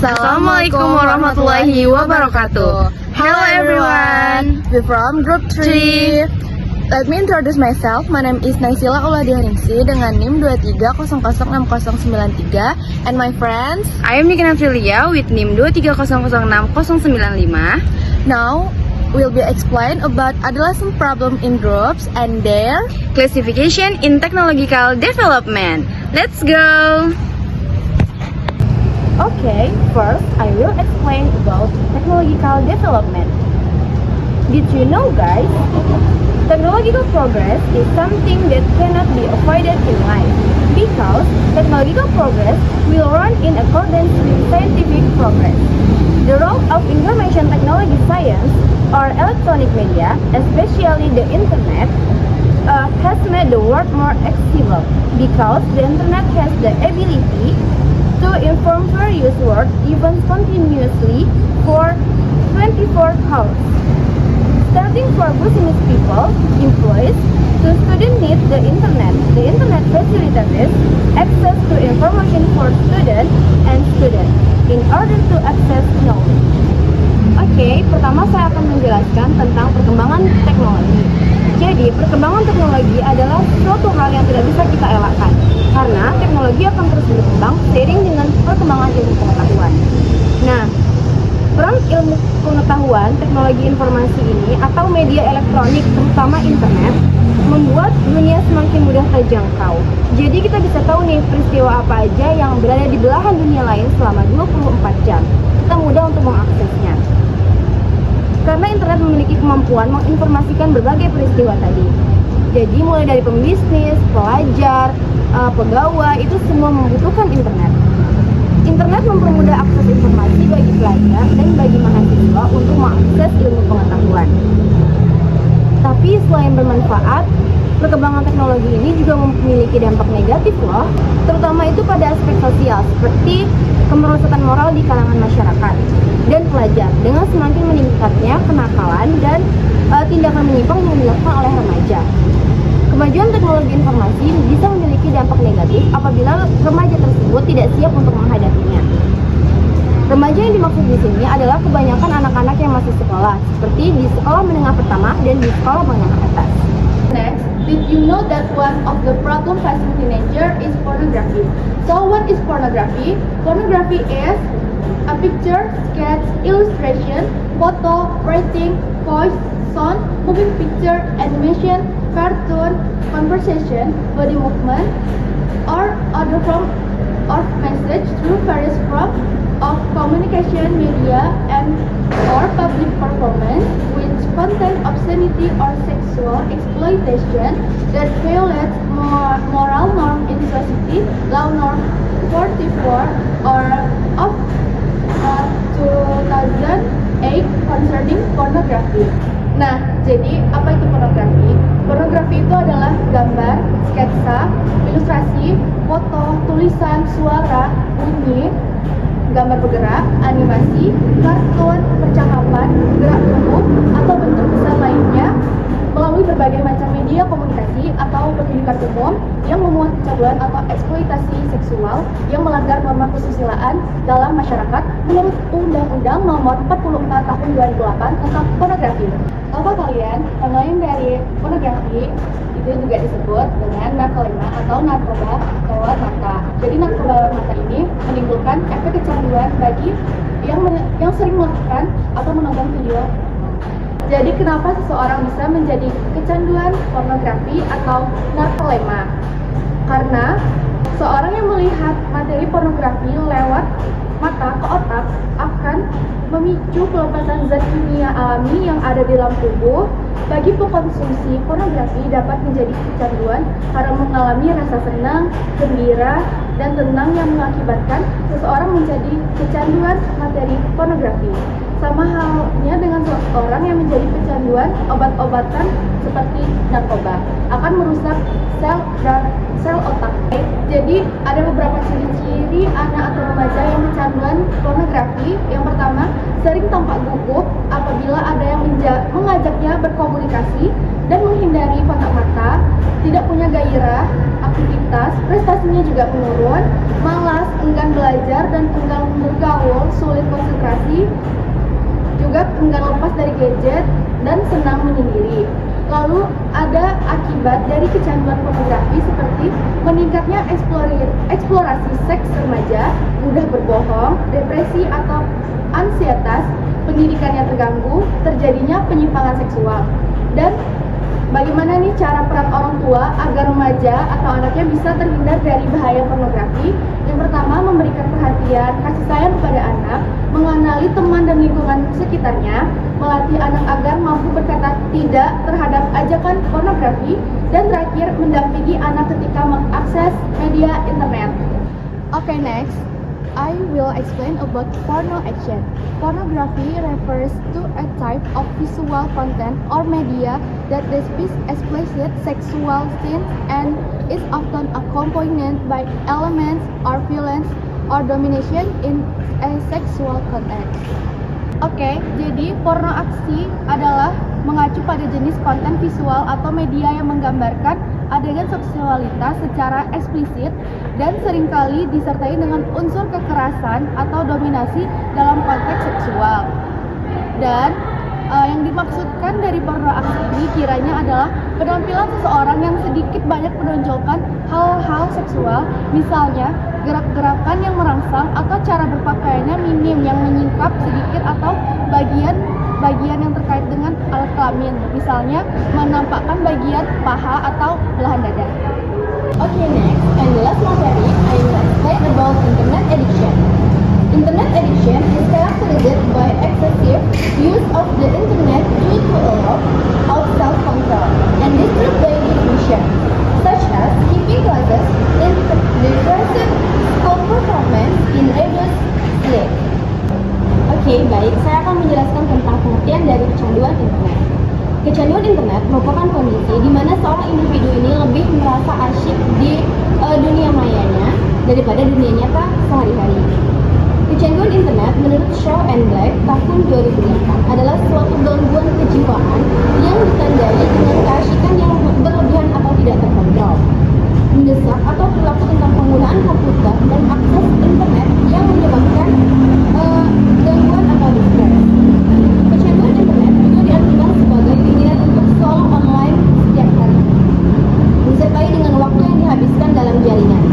Assalamualaikum warahmatullahi wabarakatuh. Hello everyone. We're from Group 3. Let me introduce myself. My name is Naisila Uladihaningsi dengan NIM 23006093 and my friends. I am Nikita Filia with NIM 23006095. Now we'll be explain about adolescent problem in groups and their Classification in technological development. Let's go. Okay, first I will explain about technological development. Did you know, guys? Technological progress is something that cannot be avoided in life because technological progress will run in accordance with scientific progress. The role of information technology science or electronic media, especially the internet, has made the world more accessible because the internet has the ability to inform various world even continuously for 24 hours. Starting for business people, employees, to students need the internet. The internet facilitates access to information for students and students in order to access knowledge. Oke, pertama saya akan menjelaskan tentang perkembangan teknologi. Jadi, perkembangan teknologi adalah suatu hal yang tidak bisa kita elakkan karena teknologi akan terus berkembang seiring dengan perkembangan ilmu pengetahuan. Nah, peran ilmu pengetahuan teknologi informasi ini atau media elektronik terutama internet membuat dunia semakin mudah terjangkau. Jadi kita bisa tahu nih peristiwa apa aja yang berada di belahan dunia lain selama 24 jam. Kita mudah untuk mengaksesnya. Karena internet memiliki kemampuan menginformasikan berbagai peristiwa tadi. Jadi mulai dari pembisnis, pelajar, pegawai, itu semua membutuhkan internet. Internet mempermudah akses informasi bagi pelajar dan bagi mahasiswa untuk mengakses ilmu pengetahuan. Tapi selain bermanfaat, perkembangan teknologi ini juga memiliki dampak negatif loh, terutama itu pada aspek sosial seperti kemerosotan moral di kalangan masyarakat dan pelajar dengan semakin meningkatnya kenakalan dan tindakan menyimpang yang dilakukan oleh remaja. Kemajuan teknologi informasi bisa memiliki dampak negatif apabila remaja tersebut tidak siap untuk menghadapinya. Remaja yang dimaksud di sini adalah kebanyakan anak-anak yang masih sekolah, seperti di sekolah menengah pertama dan di sekolah menengah atas. Next, did you know that one of the problem facing teenager is pornography? So what is pornography? Pornography is a picture, sketch, illustration, photo, writing, voice, sound, moving picture, animation, cartoon, conversation, body movement, or other form of message through various forms of communication media and or public performance which contain obscenity or sexual exploitation that violates moral norm in society, law norm 44 or of 2008 concerning pornography. Nah, jadi apa itu pornografi? Pornografi itu adalah gambar, sketsa, ilustrasi, foto, tulisan, suara, bunyi, gambar bergerak, animasi, kartun, percakapan, gerak tubuh, atau bentuk besar lainnya melalui berbagai macam media komunikasi atau pertunjukan umum yang memuat kecanduan atau eksploitasi seksual yang melanggar norma kesusilaan dalam masyarakat menurut Undang-Undang Nomor 44 Tahun 2008 tentang pornografi. Apa kalian pengen dari pornografi itu juga disebut dengan narkoba atau narkoba lewat mata. Jadi narkoba lewat mata ini menimbulkan efek kecanduan bagi yang sering melakukan atau menonton video. Jadi kenapa seseorang bisa menjadi kecanduan pornografi atau narkolepsia? Karena seorang yang melihat materi pornografi lewat mata ke otak akan memicu pelepatan zat kimia alami yang ada di dalam tubuh. Bagi pengkonsumsi pornografi dapat menjadi kecanduan karena mengalami rasa senang, gembira, dan tenang yang mengakibatkan seseorang menjadi kecanduan materi pornografi. Sama halnya dengan seseorang yang menjadi kecanduan obat-obatan seperti narkoba akan merusak sel otak. Jadi ada beberapa ciri-ciri anak atau remaja yang kecanduan pornografi. Yang pertama, sering tampak gugup apabila ada yang mengajaknya berkomunikasi dan menghindari kontak mata, tidak punya gairah, aktivitas, prestasinya juga menurun, malas, enggan belajar dan enggan bergaul, sulit konsentrasi, juga enggan lepas dari gadget dan senang menyendiri. Lalu ada akibat dari kecanduan pornografi seperti meningkatnya eksplorasi seks remaja, mudah berbohong, depresi atau ansietas, pendidikannya terganggu, terjadinya penyimpangan seksual. Dan bagaimana nih cara peran orang tua agar remaja atau anaknya bisa terhindar dari bahaya pornografi? Yang pertama, memberikan perhatian, kasih sayang kepada anak, mengenali teman dan lingkungan sekitarnya, melatih anak agar mampu berkata tidak terhadap ajakan pornografi, dan terakhir, mendampingi anak ketika mengakses media internet. Okay, next. I will explain about porno action. Pornography refers to a type of visual content or media that depicts explicit sexual scenes and is often accompanied by elements or violence or domination in a sexual context. Oke, jadi porno aksi adalah mengacu pada jenis konten visual atau media yang menggambarkan adegan seksualitas secara eksplisit dan seringkali disertai dengan unsur kekerasan atau dominasi dalam konteks seksual. Dan yang dimaksudkan dari porno aksi ini kiranya adalah penampilan seseorang yang sedikit banyak menonjolkan hal-hal seksual, misalnya gerak-gerakan yang merangsang atau cara berpakaiannya minim yang menyingkap sedikit atau bagian yang terkait dengan alat kelamin, misalnya menampakkan bagian paha atau belahan dada. Okay, next, and the last materi, I will explain about internet addiction. Internet addiction is characterized by excessive use of the internet due to a lack of self-control and disturbed daily function, such as skipping classes, depressive school performance, in reduced sleep. Oke, baik, saya akan menjelaskan tentang pengertian dari kecanduan internet. Kecanduan internet merupakan kondisi di mana seorang individu ini lebih merasa asyik di dunia mayanya daripada dunia nyata sehari-hari. Kecanduan internet menurut Shaw and Black tahun 2008 adalah suatu gangguan kejiwaan yang ditandai dengan keasyikan yang berlebihan atau tidak terkontrol, mendesak atau perilaku tentang penggunaan komputer dan akses internet yang menyebabkan gangguan atau stres. Kecanduan internet juga diartikan sebagai keinginan untuk selalu online setiap hari, disertai dengan waktu yang dihabiskan dalam jaringan.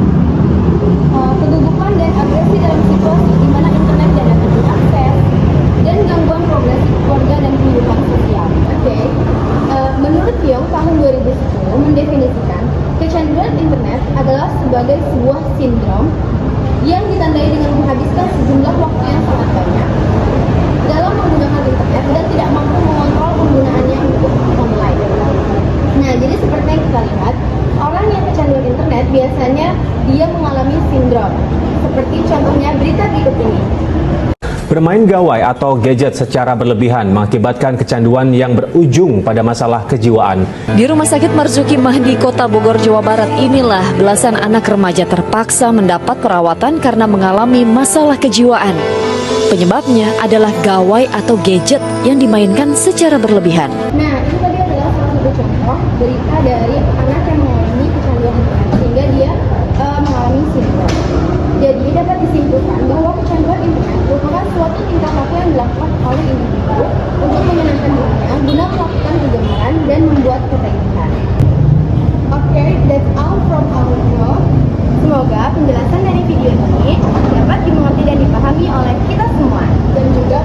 Kegugupan dan agresi dalam situasi di mana internet tidak dapat diakses, dan gangguan progresi keluarga dan kehidupan sosial. Oke, menurut Young tahun 2010 mendefinisikan kecanduan internet adalah sebagai sebuah sindrom yang ditandai dengan menghabiskan sejumlah waktu yang sangat banyak dalam menggunakan internet dan tidak mampu mengontrol penggunaannya untuk online. Nah, jadi seperti yang kita lihat, orang yang kecanduan internet biasanya dia mengalami sindrom. Seperti contohnya berita berikut ini. Bermain gawai atau gadget secara berlebihan mengakibatkan kecanduan yang berujung pada masalah kejiwaan. Di Rumah Sakit Marzuki Mahdi, Kota Bogor, Jawa Barat inilah belasan anak remaja terpaksa mendapat perawatan karena mengalami masalah kejiwaan. Penyebabnya adalah gawai atau gadget yang dimainkan secara berlebihan. Nah, ini tadi adalah salah satu contoh berita dari anak yang mengalami kecanduan internet sehingga dia mengalami sindrom. Jadi dapat disimpulkan bahwa kecanduan internet merupakan suatu tingkah laku yang dilakukan oleh individu untuk menyenangkan dirinya guna melakukan kegemaran dan membuat ketagihan. Okay, that's all from our vlog. Semoga penjelasan dari video ini dapat dimengerti dan dipahami oleh kita semua dan juga